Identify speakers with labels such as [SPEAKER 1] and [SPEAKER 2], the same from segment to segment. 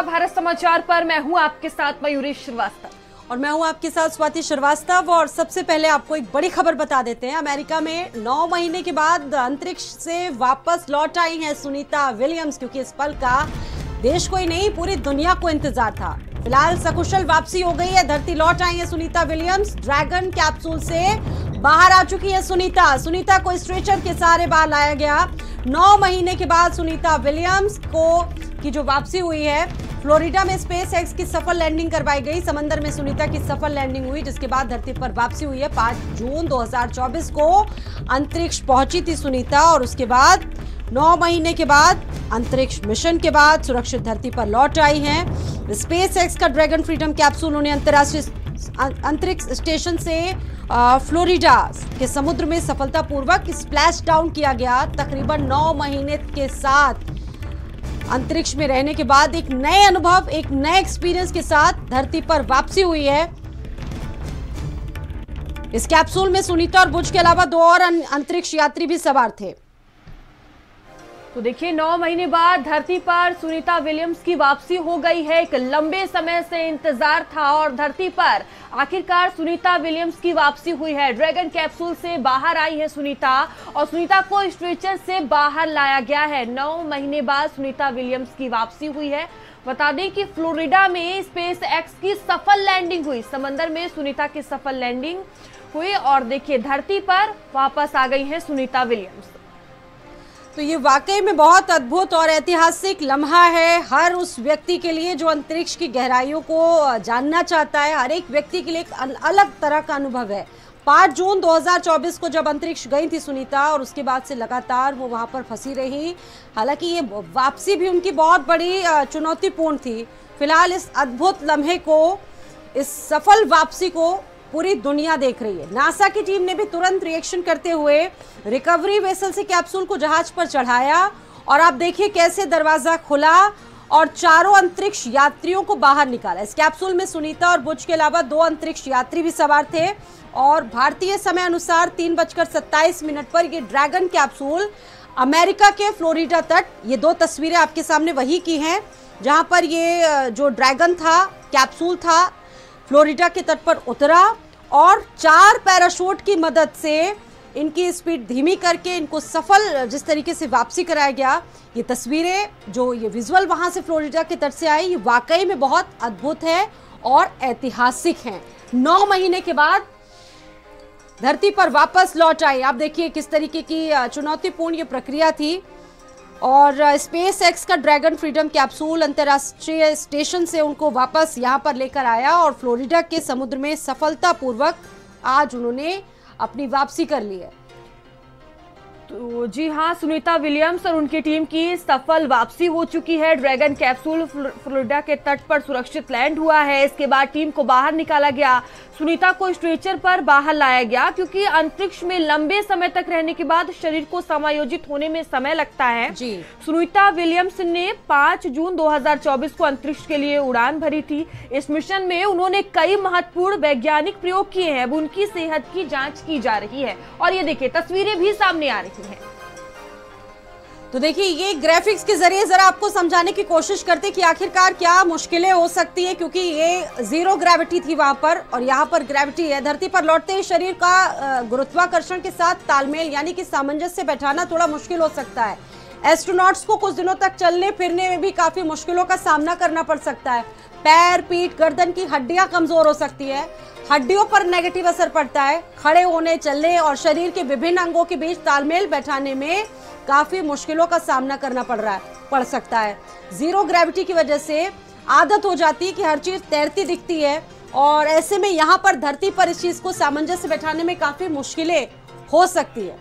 [SPEAKER 1] नमस्कार भारत समाचार पर मैं हूं आपके साथ मयूरी श्रीवास्तव
[SPEAKER 2] और मैं हूं आपके साथ स्वाति श्रीवास्तव। और सबसे पहले आपको एक बड़ी खबर बता देते हैं। अमेरिका में 9 महीने के बाद अंतरिक्ष से वापस लौट आई हैं सुनीता विलियम्स, क्योंकि इस पल का देश को ही नहीं पूरी दुनिया को इंतजार था। फिलहाल सकुशल वापसी हो गई है, धरती लौट आई है सुनीता विलियम्स। ड्रैगन कैप्सूल से बाहर आ चुकी है सुनीता को स्ट्रेचर के सहारे बाहर लाया गया। 9 महीने के बाद सुनीता विलियम्स की जो वापसी हुई है, फ्लोरिडा में स्पेस एक्स की सफल लैंडिंग करवाई गई। समंदर में सुनीता की सफल लैंडिंग हुई, जिसके बाद धरती पर वापसी हुई है। 5 जून 2024 को अंतरिक्ष पहुंची थी सुनीता और उसके बाद 9 महीने के बाद अंतरिक्ष मिशन के बाद सुरक्षित धरती पर लौट आई हैं। स्पेस एक्स का ड्रैगन फ्रीडम कैप्सूल उन्हें अंतर्राष्ट्रीय अंतरिक्ष स्टेशन से फ्लोरिडा के समुद्र में सफलतापूर्वक स्प्लैश डाउन किया गया। तकरीबन 9 महीने के साथ अंतरिक्ष में रहने के बाद एक नए अनुभव, एक नए एक्सपीरियंस के साथ धरती पर वापसी हुई है। इस कैप्सूल में सुनीता और बुच के अलावा 2 और अंतरिक्ष यात्री भी सवार थे।
[SPEAKER 1] तो देखिए 9 महीने बाद धरती पर सुनीता विलियम्स की वापसी हो गई है। एक लंबे समय से इंतजार था और धरती पर आखिरकार सुनीता विलियम्स की वापसी हुई है। ड्रैगन कैप्सूल से बाहर आई है सुनीता और सुनीता को स्ट्रेचर से बाहर लाया गया है। 9 महीने बाद सुनीता विलियम्स की वापसी हुई है। बता दें कि फ्लोरिडा में स्पेस एक्स की सफल लैंडिंग हुई। समंदर में सुनीता की सफल लैंडिंग हुई और देखिए धरती पर वापस आ गई है सुनीता विलियम्स।
[SPEAKER 2] तो ये वाकई में बहुत अद्भुत और ऐतिहासिक लम्हा है हर उस व्यक्ति के लिए जो अंतरिक्ष की गहराइयों को जानना चाहता है। हर एक व्यक्ति के लिए एक अलग तरह का अनुभव है। 5 जून 2024 को जब अंतरिक्ष गई थी सुनीता और उसके बाद से लगातार वो वहाँ पर फंसी रही। हालांकि ये वापसी भी उनकी बहुत बड़ी चुनौतीपूर्ण थी। फिलहाल इस अद्भुत लम्हे को, इस सफल वापसी को पूरी दुनिया देख रही है। नासा की टीम ने भी तुरंत रिएक्शन करते हुए रिकवरी वेसल से कैप्सूल को जहाज पर चढ़ाया और आप देखिए कैसे दरवाजा खुला और चारों अंतरिक्ष यात्रियों को बाहर निकाला। इस कैप्सूल में सुनीता और बुच के अलावा 2 अंतरिक्ष यात्री भी सवार थे और भारतीय समय अनुसार 3:27 पर ये ड्रैगन कैप्सूल अमेरिका के फ्लोरिडा तट, ये 2 तस्वीरें आपके सामने वही की हैं जहां पर ये जो ड्रैगन था, कैप्सूल था, फ्लोरिडा के तट पर उतरा और 4 पैराशूट की मदद से इनकी स्पीड धीमी करके इनको सफल जिस तरीके से वापसी कराया गया। ये तस्वीरें, जो ये विजुअल वहां से फ्लोरिडा के तट से आई, ये वाकई में बहुत अद्भुत है और ऐतिहासिक हैं। 9 महीने के बाद धरती पर वापस लौट आई। आप देखिए किस तरीके की चुनौतीपूर्ण ये प्रक्रिया थी और स्पेस एक्स का ड्रैगन फ्रीडम कैप्सूल अंतर्राष्ट्रीय स्टेशन से उनको वापस यहाँ पर लेकर आया और फ्लोरिडा के समुद्र में सफलतापूर्वक आज उन्होंने अपनी वापसी कर ली है।
[SPEAKER 1] तो जी हाँ, सुनीता विलियम्स और उनकी टीम की सफल वापसी हो चुकी है। ड्रैगन कैप्सूल फ्लोरिडा के तट पर सुरक्षित लैंड हुआ है। इसके बाद टीम को बाहर निकाला गया। सुनीता को स्ट्रेचर पर बाहर लाया गया क्योंकि अंतरिक्ष में लंबे समय तक रहने के बाद शरीर को समायोजित होने में समय लगता है
[SPEAKER 2] जी।
[SPEAKER 1] सुनीता विलियम्स ने 5 जून 2024 को अंतरिक्ष के लिए उड़ान भरी थी। इस मिशन में उन्होंने कई महत्वपूर्ण वैज्ञानिक प्रयोग किए हैं। अब उनकी सेहत की जांच की जा रही है और ये देखिए तस्वीरें भी सामने आ रही हैं।
[SPEAKER 2] तो देखिए ये ग्राफिक्स के जरिए जरा आपको समझाने की कोशिश करते कि आखिरकार क्या मुश्किलें हो सकती है, क्योंकि ये 0 ग्रेविटी थी वहां पर और यहाँ पर ग्रेविटी है। धरती पर लौटते ही शरीर का गुरुत्वाकर्षण के साथ तालमेल यानी कि सामंजस्य बैठाना थोड़ा मुश्किल हो सकता है। एस्ट्रोनॉट्स को कुछ दिनों तक चलने फिरने में भी काफी मुश्किलों का सामना करना पड़ सकता है। पैर, पीठ, गर्दन की हड्डियां कमजोर हो सकती है। हड्डियों पर नेगेटिव असर पड़ता है। खड़े होने, चलने और शरीर के विभिन्न अंगों के बीच तालमेल बैठाने में काफी मुश्किलों का सामना करना पड़ सकता है। 0 ग्रेविटी की वजह से आदत हो जाती है कि हर चीज तैरती दिखती है और ऐसे में यहाँ पर धरती पर इस चीज को सामंजस्य बैठाने में काफी मुश्किलें हो सकती है।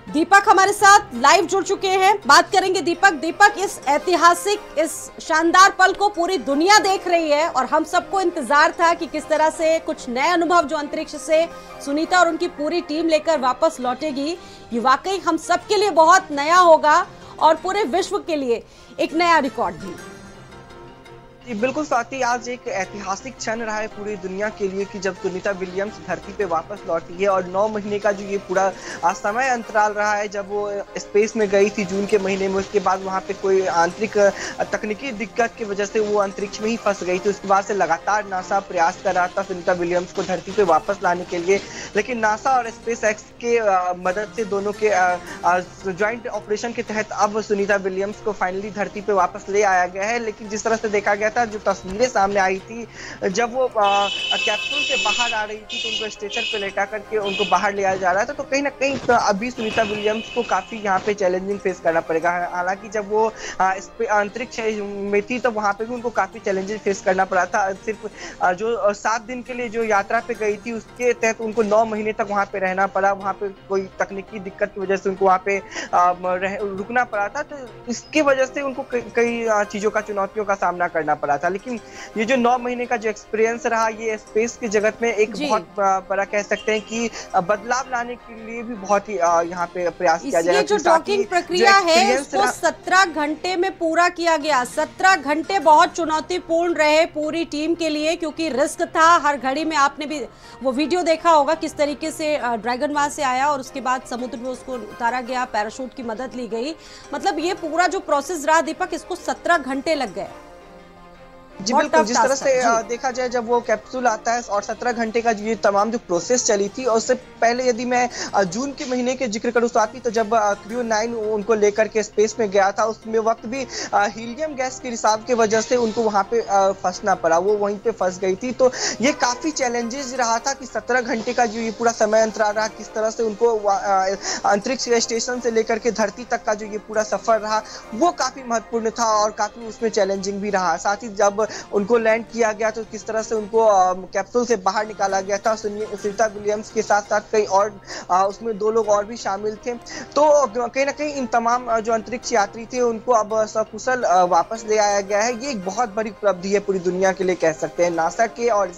[SPEAKER 2] दीपक हमारे साथ लाइव जुड़ चुके हैं, बात करेंगे। दीपक, इस ऐतिहासिक, इस शानदार पल को पूरी दुनिया देख रही है और हम सबको इंतजार था कि किस तरह से कुछ नए अनुभव जो अंतरिक्ष से सुनीता और उनकी पूरी टीम लेकर वापस लौटेगी, ये वाकई हम सबके लिए बहुत नया होगा और पूरे विश्व के लिए एक नया रिकॉर्ड भी।
[SPEAKER 3] जी, बिल्कुल स्वाति, आज एक ऐतिहासिक क्षण रहा है पूरी दुनिया के लिए कि जब सुनीता विलियम्स धरती पे वापस लौटी है। और 9 महीने का जो ये पूरा समय अंतराल रहा है, जब वो स्पेस में गई थी जून के महीने में, उसके बाद वहाँ पे कोई आंतरिक तकनीकी दिक्कत की वजह से वो अंतरिक्ष में ही फंस गई थी। उसके बाद से लगातार नासा प्रयास कर रहा था सुनीता विलियम्स को धरती पे वापस लाने के लिए, लेकिन नासा और स्पेस एक्स के मदद से दोनों के ज्वाइंट ऑपरेशन के तहत अब सुनीता विलियम्स को फाइनली धरती पे वापस ले आया गया है। लेकिन जिस तरह से देखा गया था, जो तस्वीरें सामने आई थी जब वो कैप्सूल से बाहर आ रही थी, तो उनको स्ट्रेचर पे लेटा करके उनको बाहर ले आया जा रहा था। तो कहीं ना कहीं अभी सुनीता विलियम्स को काफी यहाँ पे चैलेंजिंग फेस करना पड़ेगा। हालांकि जब वो अंतरिक्ष में थी तो वहां पे भी उनको काफी चैलेंजेस फेस करना पड़ा था। सिर्फ जो 7 दिन के लिए जो यात्रा पे गई थी उसके तहत उनको 9 महीने तक वहां पे रहना पड़ा। वहां पे कोई तकनीकी दिक्कत की वजह से उनको वहां पे रुकना पड़ा था। तो इसकी वजह से उनको कई चीजों का, चुनौतियों का सामना करना पड़ा था। लेकिन ये जो 9 महीने का जो एक्सपीरियंस रहा, ये स्पेस की जगत में एक बहुत बड़ा कह सकते हैं कि बदलाव लाने के लिए भी बहुत ही यहाँ पे प्रयास किया जाएगा।
[SPEAKER 2] जो डॉकिंग प्रक्रिया है उसको 17 घंटे में पूरा किया गया। 17 घंटे बहुत चुनौतीपूर्ण रहे पूरी टीम के लिए, क्योंकि रिस्क था हर घड़ी में। आपने भी वो वीडियो देखा होगा किस तरीके से ड्रैगन वहां से आया और उसके बाद समुद्र में उसको उतारा गया, पैराशूट की मदद ली गई। मतलब ये पूरा जो प्रोसेस रहा दीपक, इसको 17 घंटे लग गए।
[SPEAKER 3] जी बिल्कुल, जिस तरह से देखा जाए, जब वो कैप्सूल आता है और 17 घंटे का ये तमाम जो प्रोसेस चली थी, और उससे पहले यदि मैं जून के महीने के जिक्र करूँ स्वाति, तो जब क्रू 9 उनको लेकर के स्पेस में गया था, उसमें वक्त भी हीलियम गैस के रिसाव की वजह से उनको वहां पे फंसना पड़ा, वो वहीं पे फंस गई थी। तो ये काफी चैलेंजेस रहा था कि 17 घंटे का जो ये पूरा समय अंतराल रहा, किस तरह से उनको अंतरिक्ष स्टेशन से लेकर के धरती तक का जो ये पूरा सफर रहा, वो काफी महत्वपूर्ण था और काफी उसमें चैलेंजिंग भी रहा। साथ ही जब उनको लैंड किया गया तो किस तरह से उनको कैप्सूल से बाहर निकाला गया था। सुनीता विलियम्स के साथ साथ कई और उसमें 2 लोग और भी शामिल थे। तो कहीं ना कहीं इन तमाम जो अंतरिक्ष यात्री थे उनको अब सकुशल वापस ले आया गया है। ये एक बहुत बड़ी उपलब्धि है पूरी दुनिया के लिए, कह सकते हैं। नासा के और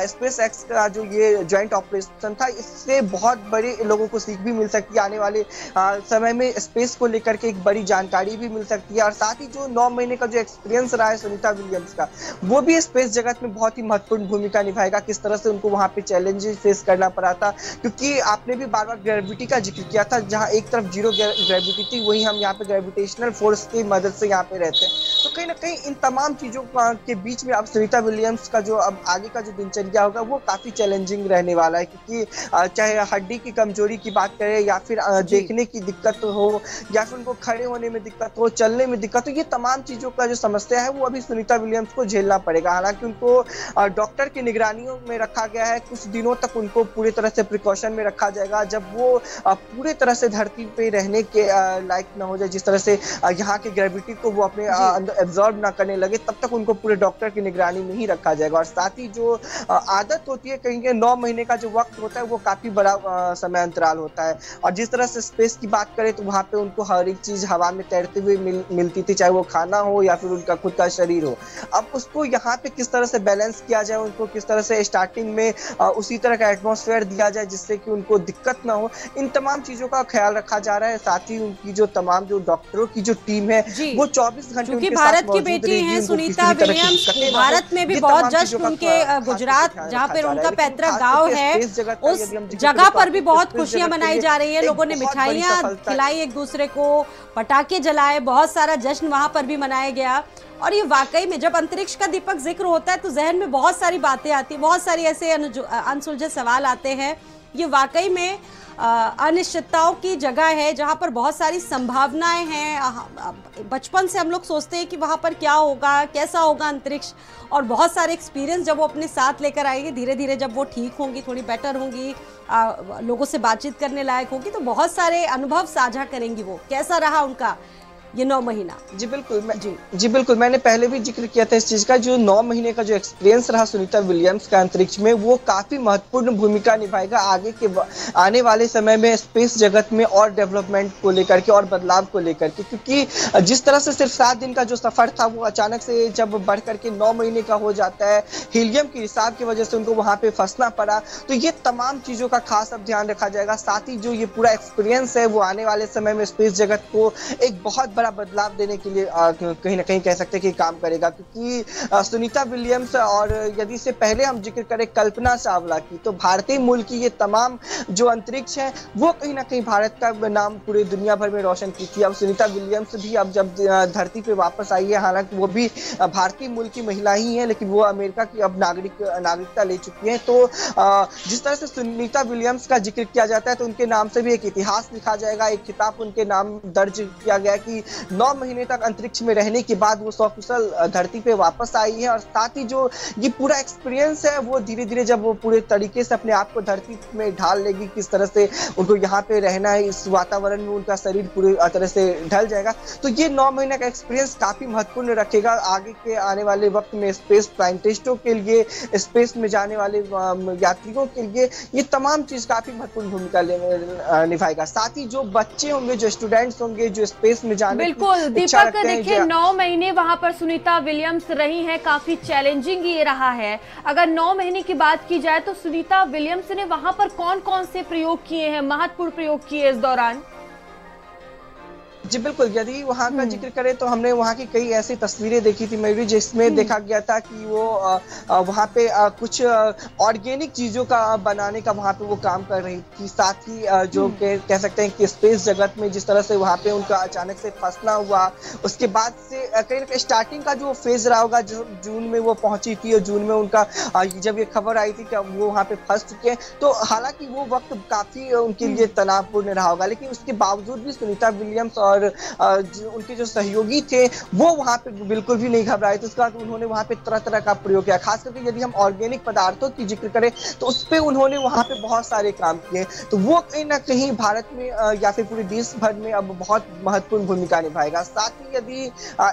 [SPEAKER 3] स्पेस एक्स का जो ये ज्वाइंट ऑपरेशन था, इससे बहुत बड़े लोगों को सीख भी मिल सकती है। आने वाले समय में स्पेस को लेकर के एक बड़ी जानकारी भी मिल सकती है। और साथ ही जो 9 महीने का जो एक्सपीरियंस रहा है सुनीता विलियम्स का, वो भी स्पेस जगत में बहुत ही महत्वपूर्ण भूमिका निभाएगा। किस तरह से उनको वहां पे चैलेंजेस फेस करना पड़ा था, क्योंकि आपने भी बार बार ग्रेविटी का जिक्र किया था। जहां एक तरफ जीरो ग्रेविटी थी, वहीं हम यहाँ पे ग्रेविटेशनल फोर्स की मदद से यहाँ पे रहते हैं। तो कहीं ना कहीं इन तमाम चीजों के बीच में अब सुनीता विलियम्स का जो अब आगे का जो दिनचर्या होगा, वो काफी चैलेंजिंग रहने वाला है। क्योंकि चाहे हड्डी की कमजोरी की बात करें, या फिर देखने की दिक्कत हो, या फिर उनको खड़े होने में दिक्कत हो, चलने में दिक्कत हो, ये तमाम चीजों का जो समस्या है वो अभी सुनीता विलियम्स को झेलना पड़ेगा। हालांकि उनको डॉक्टर की निगरानियों में रखा गया है। कुछ दिनों तक उनको पूरी तरह से प्रिकॉशन में रखा जाएगा। जब वो पूरी तरह से धरती पे रहने के लायक न हो जाए, जिस तरह से यहाँ की ग्रेविटी को वो अपने अंदर एब्जॉर्ब ना करने लगे, तब तक उनको पूरे डॉक्टर की निगरानी में ही रखा जाएगा। और साथ ही जो आदत होती है, कहेंगे 9 महीने का जो वक्त होता है, वो काफी बड़ा समय अंतराल होता है। और जिस तरह से स्पेस की बात करें तो वहां पे उनको हर एक चीज हवा में तैरते हुए मिलती थी, चाहे वो खाना हो या फिर उनका खुद का शरीर हो। अब उसको यहाँ पे किस तरह से बैलेंस किया जाए, उनको किस तरह से स्टार्टिंग में उसी तरह का एटमॉस्फेयर दिया जाए जिससे कि उनको दिक्कत ना हो, इन तमाम चीजों का ख्याल रखा जा रहा है। साथ ही उनकी जो तमाम जो डॉक्टरों की जो टीम है, वो 24 घंटे उनके साथ
[SPEAKER 2] भारत की बेटी हैं सुनीता विलियम्स। भारत में भी बहुत जश्न उनके गुजरात, जहाँ पर उनका पैतृक गांव है, उस जगह पर भी बहुत खुशियां मनाई जा रही है। लोगों ने मिठाइयां खिलाई एक दूसरे को, पटाखे जलाए, बहुत सारा जश्न वहां पर भी मनाया गया। और ये वाकई में जब अंतरिक्ष का दीपक जिक्र होता है तो जहन में बहुत सारी बातें आती हैं, बहुत सारी ऐसे अनसुलझे सवाल आते हैं। ये वाकई में अनिश्चितताओं की जगह है, जहां पर बहुत सारी संभावनाएं हैं। बचपन से हम लोग सोचते हैं कि वहां पर क्या होगा, कैसा होगा अंतरिक्ष, और बहुत सारे एक्सपीरियंस जब वो अपने साथ लेकर आएंगे, धीरे धीरे जब वो ठीक होंगी, थोड़ी बेटर होंगी, लोगों से बातचीत करने लायक होगी, तो बहुत सारे अनुभव साझा करेंगी। वो कैसा रहा उनका ये 9 महीना।
[SPEAKER 3] जी बिल्कुल, मैंने पहले भी जिक्र किया था इस चीज का। जो 9 महीने का जो एक्सपीरियंस रहा सुनीता विलियम्स का अंतरिक्ष में, वो काफी महत्वपूर्ण भूमिका निभाएगा आगे के आने वाले समय में स्पेस जगत में और डेवलपमेंट को लेकर के और बदलाव को लेकर के। क्योंकि जिस तरह से सिर्फ 7 दिन का जो सफर था, वो अचानक से जब बढ़ करके 9 महीने का हो जाता है, हीलियम की रिसाव की वजह से उनको वहां पे फंसना पड़ा। तो ये तमाम चीजों का खास अब ध्यान रखा जाएगा। साथ ही जो ये पूरा एक्सपीरियंस है, वो आने वाले समय में स्पेस जगत को एक बहुत बड़ा बदलाव देने के लिए कहीं ना कहीं कह सकते हैं कि काम करेगा, क्योंकि सुनीता विलियम्स और यदि से पहले हम जिक्र करें कल्पना चावला की, तो भारतीय मूल की ये तमाम जो अंतरिक्ष है वो कहीं ना कहीं भारत का नाम पूरे दुनिया भर में रोशन की थी। अब सुनीता विलियम्स भी अब जब धरती पे वापस आई है, हालांकि वो भी भारतीय मूल की महिला ही है, लेकिन वो अमेरिका की अब नागरिकता ले चुकी है। तो जिस तरह से सुनीता विलियम्स का जिक्र किया जाता है तो उनके नाम से भी एक इतिहास लिखा जाएगा, एक खिताब उनके नाम दर्ज किया गया कि 9 महीने तक अंतरिक्ष में रहने के बाद वो सकुशल धरती पे वापस आई है। और साथ ही जो ये पूरा एक्सपीरियंस है वो धीरे धीरे जब वो पूरे तरीके से अपने आप को धरती में ढाल लेगी, किस तरह से उनको यहाँ पे रहना है, इस वातावरण में उनका शरीर पूरी तरह से ढल जाएगा, तो ये 9 महीने का एक्सपीरियंस काफी महत्वपूर्ण रखेगा आगे के आने वाले वक्त में स्पेस साइंटिस्टों के लिए, स्पेस में जाने वाले यात्रियों के लिए ये तमाम चीज काफी महत्वपूर्ण भूमिका निभाएगा। साथ ही जो बच्चे होंगे, जो स्टूडेंट्स होंगे, जो स्पेस में जाने
[SPEAKER 1] बिल्कुल दीपक, देखिए 9 महीने वहां पर सुनीता विलियम्स रही हैं, काफी चैलेंजिंग ये रहा है। अगर 9 महीने की बात की जाए तो सुनीता विलियम्स ने वहां पर कौन कौन से प्रयोग किए हैं, महत्वपूर्ण प्रयोग किए इस दौरान?
[SPEAKER 3] जी बिल्कुल, यदि वहाँ का जिक्र करें तो हमने वहाँ की कई ऐसी तस्वीरें देखी थी मयूरी, जिसमें देखा गया था कि वो वहाँ पे कुछ ऑर्गेनिक चीजों का बनाने का वहाँ पे वो काम कर रही थी। साथ ही जो कह सकते हैं कि स्पेस जगत में जिस तरह से वहाँ पे उनका अचानक से फंसना हुआ, उसके बाद से कहीं स्टार्टिंग का जो फेज रहा होगा, जो जून में वो पहुंची थी और जून में उनका जब ये खबर आई थी कि वो वहाँ पे फंस चुके हैं, तो हालांकि वो वक्त काफी उनके लिए तनावपूर्ण रहा होगा, लेकिन उसके बावजूद भी सुनीता विलियम्स और उनके जो सहयोगी थे वो वहां पे बिल्कुल भी नहीं घबराए। तो उसके बाद उन्होंने वहां पे तरह तरह का प्रयोग किया, खास करके यदि हम ऑर्गेनिक पदार्थों की जिक्र करें तो उस पे उन्होंने वहां पे बहुत सारे काम किए। तो वो कहीं ना कहीं भारत में या फिर पूरे देश भर में अब बहुत महत्वपूर्ण भूमिका निभाएगा। साथ ही यदि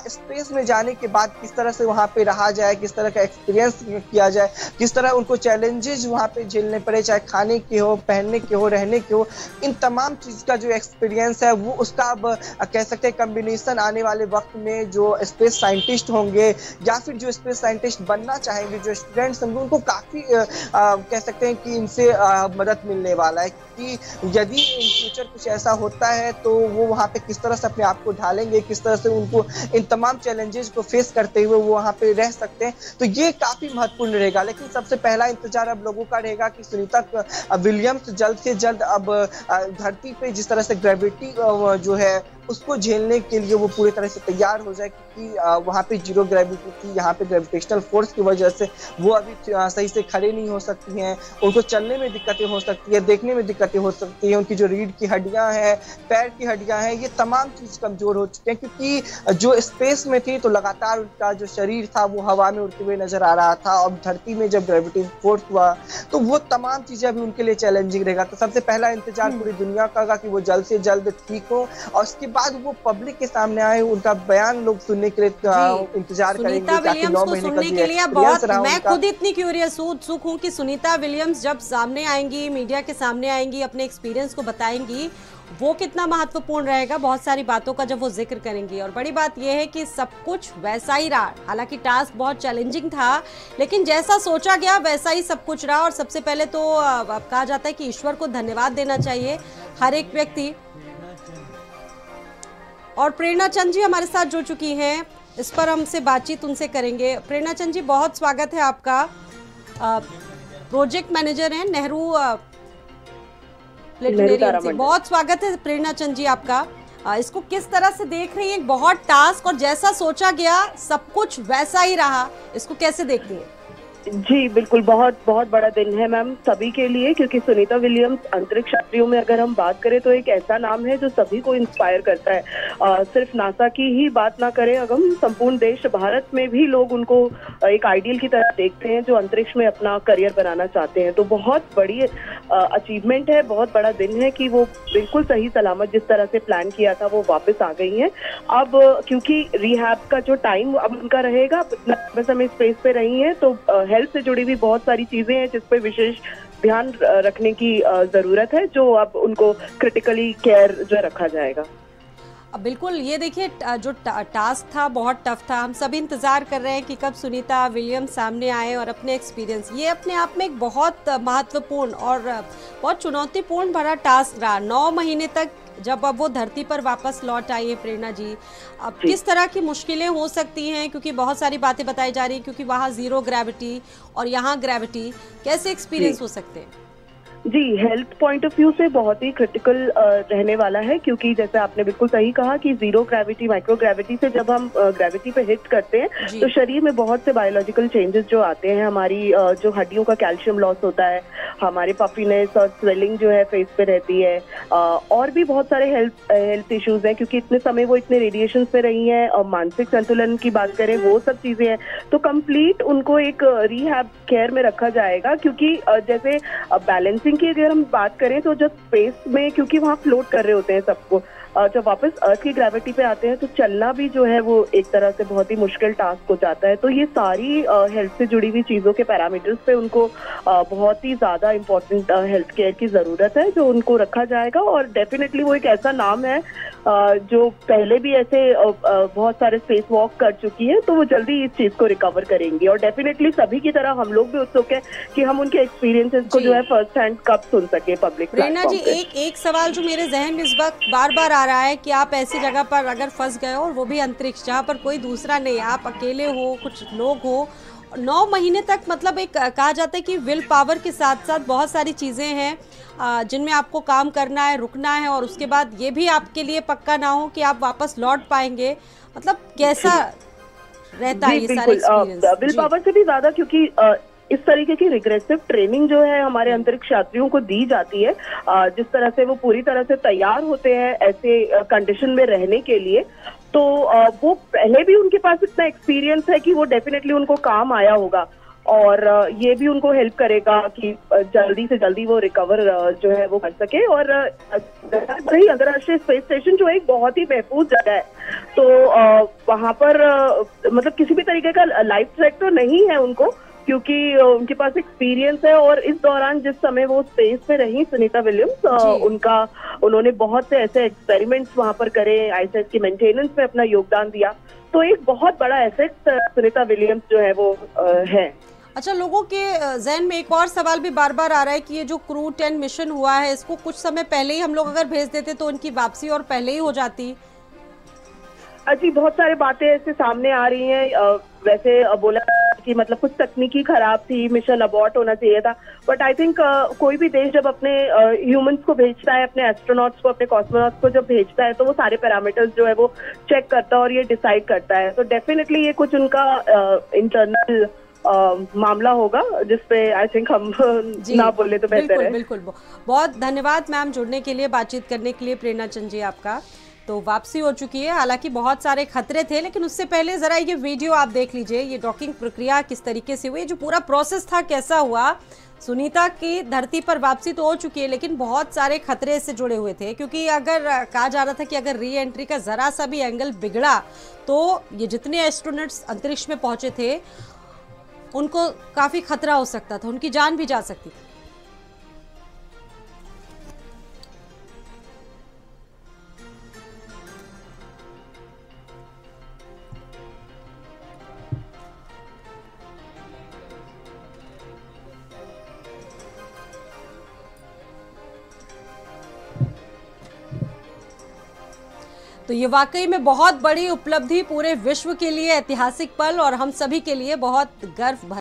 [SPEAKER 3] स्पेस में जाने के बाद किस तरह से वहां पे रहा जाए, किस तरह का एक्सपीरियंस किया जाए, किस तरह उनको चैलेंजेस वहां पे झेलने पड़े, चाहे खाने के हो, पहनने के हो, रहने के हो, इन तमाम चीज का जो एक्सपीरियंस है वो उसका अब कह सकते हैं कॉम्बिनेशन आने वाले वक्त में जो स्पेस साइंटिस्ट होंगे या फिर जो स्पेस साइंटिस्ट बनना चाहेंगे, जो स्टूडेंट्स होंगे, उनको काफी कह सकते हैं कि इनसे मदद मिलने वाला है कि यदि इन फ्यूचर कुछ ऐसा होता है तो वो वहाँ पे किस तरह से अपने आप को ढालेंगे, किस तरह से उनको इन तमाम चैलेंजेस को फेस करते हुए वो वहाँ पे रह सकते हैं। तो ये काफी महत्वपूर्ण रहेगा। लेकिन सबसे पहला इंतजार अब लोगों का रहेगा कि सुनीता विलियम्स जल्द से जल्द अब धरती पे जिस तरह से ग्रेविटी जो है उसको झेलने के लिए वो पूरी तरह से तैयार हो जाए, क्योंकि वहाँ पे जीरो ग्रेविटी थी, यहाँ पे ग्रेविटेशनल फोर्स की वजह से वो अभी सही से खड़े नहीं हो सकती हैं, उनको चलने में दिक्कतें हो सकती है, देखने में दिक्कतें हो सकती हैं, उनकी जो रीढ़ की हड्डियां हैं, पैर की हड्डियां हैं, ये तमाम चीज कमजोर हो चुके हैं, क्योंकि जो स्पेस में थी तो लगातार उनका जो शरीर था वो हवा में उड़ते हुए नजर आ रहा था, और धरती में जब ग्रेविटी फोर्स हुआ तो वो तमाम चीजें अभी उनके लिए चैलेंजिंग रहेगा। तो सबसे पहला इंतजार पूरी दुनिया का होगा कि वो जल्द से जल्द ठीक हो और उसके बाद वो पब्लिक के सामने आए, उनका बयान लोग सुनने के लिए इंतजार करेंगे।
[SPEAKER 2] विलियम्स को सुनने के लिए बहुत, मैं खुद इतनी क्यूरियस उत्सुक हूँ कि सुनीता विलियम्स जब सामने आएंगी, मीडिया के सामने आएंगी, अपने एक्सपीरियंस को बताएंगी, वो कितना महत्वपूर्ण रहेगा। बहुत सारी बातों का जब वो जिक्र करेंगी, और बड़ी बात यह है कि सब कुछ वैसा ही रहा। हालांकि टास्क बहुत चैलेंजिंग था, लेकिन जैसा सोचा गया वैसा ही सब कुछ रहा। और सबसे पहले तो कहा जाता है कि ईश्वर को धन्यवाद देना चाहिए हर एक व्यक्ति। और प्रेरणा चंद जी हमारे साथ जुड़ चुकी हैं, इस पर हमसे बातचीत उनसे करेंगे। प्रेरणा चंद जी, बहुत स्वागत है आपका। प्रोजेक्ट मैनेजर हैं नेहरू प्लेनेटोरियम से, बहुत स्वागत है प्रेरणा चंद जी आपका। इसको किस तरह से देख रही हैं? बहुत टास्क और जैसा सोचा गया सब कुछ वैसा ही रहा, इसको कैसे देखती हैं?
[SPEAKER 4] जी बिल्कुल, बहुत बहुत बड़ा दिन है मैम सभी के लिए, क्योंकि सुनीता विलियम्स अंतरिक्ष यात्रियों में अगर हम बात करें तो एक ऐसा नाम है जो सभी को इंस्पायर करता है। सिर्फ नासा की ही बात ना करें, अगर हम संपूर्ण देश भारत में भी लोग उनको एक आइडियल की तरह देखते हैं जो अंतरिक्ष में अपना करियर बनाना चाहते हैं। तो बहुत बड़ी अचीवमेंट है, बहुत बड़ा दिन है कि वो बिल्कुल सही सलामत जिस तरह से प्लान किया था वो वापस आ गई हैं। अब क्योंकि रिहैब का जो टाइम अब उनका रहेगा, लंबे समय स्पेस पे रही है, तो हेल्थ से जुड़ी हुई बहुत सारी चीजें हैं जिस पे विशेष ध्यान रखने की जरूरत है, जो अब उनको क्रिटिकली केयर जो रखा जाएगा।
[SPEAKER 2] बिल्कुल, ये देखिए जो टास्क था बहुत टफ था। हम सभी इंतज़ार कर रहे हैं कि कब सुनीता विलियम्स सामने आए और अपने एक्सपीरियंस, ये अपने आप में एक बहुत महत्वपूर्ण और बहुत चुनौतीपूर्ण भरा टास्क रहा। 9 महीने तक जब अब वो धरती पर वापस लौट आई है प्रेरणा जी, अब किस तरह की मुश्किलें हो सकती हैं, क्योंकि बहुत सारी बातें बताई जा रही है, क्योंकि वहाँ जीरो ग्रेविटी और यहाँ ग्रेविटी, कैसे एक्सपीरियंस हो सकते हैं?
[SPEAKER 4] जी, हेल्थ पॉइंट ऑफ व्यू से बहुत ही क्रिटिकल रहने वाला है, क्योंकि जैसे आपने बिल्कुल सही कहा कि जीरो ग्रेविटी, माइक्रो ग्रेविटी से जब हम ग्रेविटी पे हिट करते हैं तो शरीर में बहुत से बायोलॉजिकल चेंजेस जो आते हैं, हमारी जो हड्डियों का कैल्शियम लॉस होता है, हमारे पफीनेस और स्वेलिंग जो है फेस पे रहती है, और भी बहुत सारे हेल्थ इश्यूज हैं, क्योंकि इतने समय वो इतने रेडिएशन पे रही हैं, और मानसिक संतुलन की बात करें वो सब चीजें हैं, तो कंप्लीट उनको एक रिहैब केयर में रखा जाएगा। क्योंकि जैसे बैलेंसिंग की अगर हम बात करें तो जब स्पेस में, क्योंकि वहाँ फ्लोट कर रहे होते हैं सबको, जब वापस अर्थ की ग्रेविटी पे आते हैं तो चलना भी जो है वो एक तरह से बहुत ही मुश्किल टास्क हो जाता है। तो ये सारी हेल्थ से जुड़ी हुई चीजों के पैरामीटर्स पे उनको बहुत ही ज्यादा इम्पोर्टेंट हेल्थ केयर की जरूरत है, जो उनको रखा जाएगा। और डेफिनेटली वो एक ऐसा नाम है जो पहले भी ऐसे बहुत सारे स्पेस वॉक कर चुकी है, तो वो जल्दी इस चीज को रिकवर करेंगी। और डेफिनेटली सभी की तरह हम लोग भी उत्सुक है कि हम उनके एक्सपीरियंसेस को जो है फर्स्ट हैंड कब सुन सके पब्लिक
[SPEAKER 2] प्रेरणा जी, एक सवाल जो मेरे जहन में इस वक्त बार बार आ रहा है कि आप ऐसी जगह पर अगर फंस गए हो, और वो भी अंतरिक्ष, जहाँ पर कोई दूसरा नहीं, आप अकेले हो, कुछ लोग हो, 9 महीने तक, मतलब एक कहा जाता है कि विल पावर के साथ साथ बहुत सारी चीज़ें हैं जिनमें आपको काम करना है, रुकना है, और उसके बाद ये भी आपके लिए पक्का ना हो कि आप वापस लौट पाएंगे। मतलब कैसा रहता है ये सारे एक्सपीरियंस?
[SPEAKER 4] विल पावर से भी ज्यादा, क्योंकि इस तरीके की रिग्रेसिव ट्रेनिंग जो है हमारे अंतरिक्ष यात्रियों को दी जाती है, जिस तरह से वो पूरी तरह से तैयार होते हैं ऐसे कंडीशन में रहने के लिए, तो वो पहले भी उनके पास इतना एक्सपीरियंस है कि वो डेफिनेटली उनको काम आया होगा। और ये भी उनको हेल्प करेगा कि जल्दी से जल्दी वो रिकवर जो है वो कर सके। और वही अंतर्राष्ट्रीय स्पेस स्टेशन जो एक बहुत ही महफूज जगह है, तो वहाँ पर मतलब किसी भी तरीके का लाइफ थ्रेट तो नहीं है उनको, क्योंकि उनके पास एक्सपीरियंस है। और इस दौरान जिस समय वो स्पेस पे रही सुनीता विलियम्स, उन्होंने बहुत से ऐसे एक्सपेरिमेंट्स वहां पर करे, आईएसएस की मेंटेनेंस में अपना योगदान दिया, तो एक बहुत बड़ा एसेट सुनीता विलियम्स जो है वो है।
[SPEAKER 2] अच्छा, लोगों के जहन में एक और सवाल भी बार बार आ रहा है कि ये जो क्रू 10 मिशन हुआ है, इसको कुछ समय पहले ही हम लोग अगर भेज देते तो उनकी वापसी और पहले ही हो जाती।
[SPEAKER 4] जी, बहुत सारी बातें ऐसे सामने आ रही हैं। वैसे बोला कि मतलब कुछ तकनीकी खराब थी, मिशन अबॉर्ट होना चाहिए था, बट आई थिंक कोई भी देश जब अपने ह्यूमंस को भेजता है, अपने एस्ट्रोनॉट्स को, अपने कॉस्मोनॉट्स को जब भेजता है, तो वो सारे पैरामीटर्स जो है वो चेक करता है और ये डिसाइड करता है। तो डेफिनेटली ये कुछ उनका इंटरनल मामला होगा, जिसपे आई थिंक हम ना बोले तो बेहतर है।
[SPEAKER 2] बिल्कुल। बहुत धन्यवाद मैम जुड़ने के लिए, बातचीत करने के लिए। प्रेरणा चंद जी आपका तो वापसी हो चुकी है। हालांकि बहुत सारे खतरे थे, लेकिन उससे पहले जरा ये वीडियो आप देख लीजिए, ये डॉकिंग प्रक्रिया किस तरीके से हुई, जो पूरा प्रोसेस था कैसा हुआ। सुनीता की धरती पर वापसी तो हो चुकी है, लेकिन बहुत सारे खतरे से जुड़े हुए थे, क्योंकि अगर कहा जा रहा था कि अगर री एंट्री का जरा सा भी एंगल बिगड़ा तो ये जितने एस्ट्रोनॉट्स अंतरिक्ष में पहुंचे थे उनको काफी खतरा हो सकता था, उनकी जान भी जा सकती थी। तो ये वाकई में बहुत बड़ी उपलब्धि, पूरे विश्व के लिए ऐतिहासिक पल, और हम सभी के लिए बहुत गर्व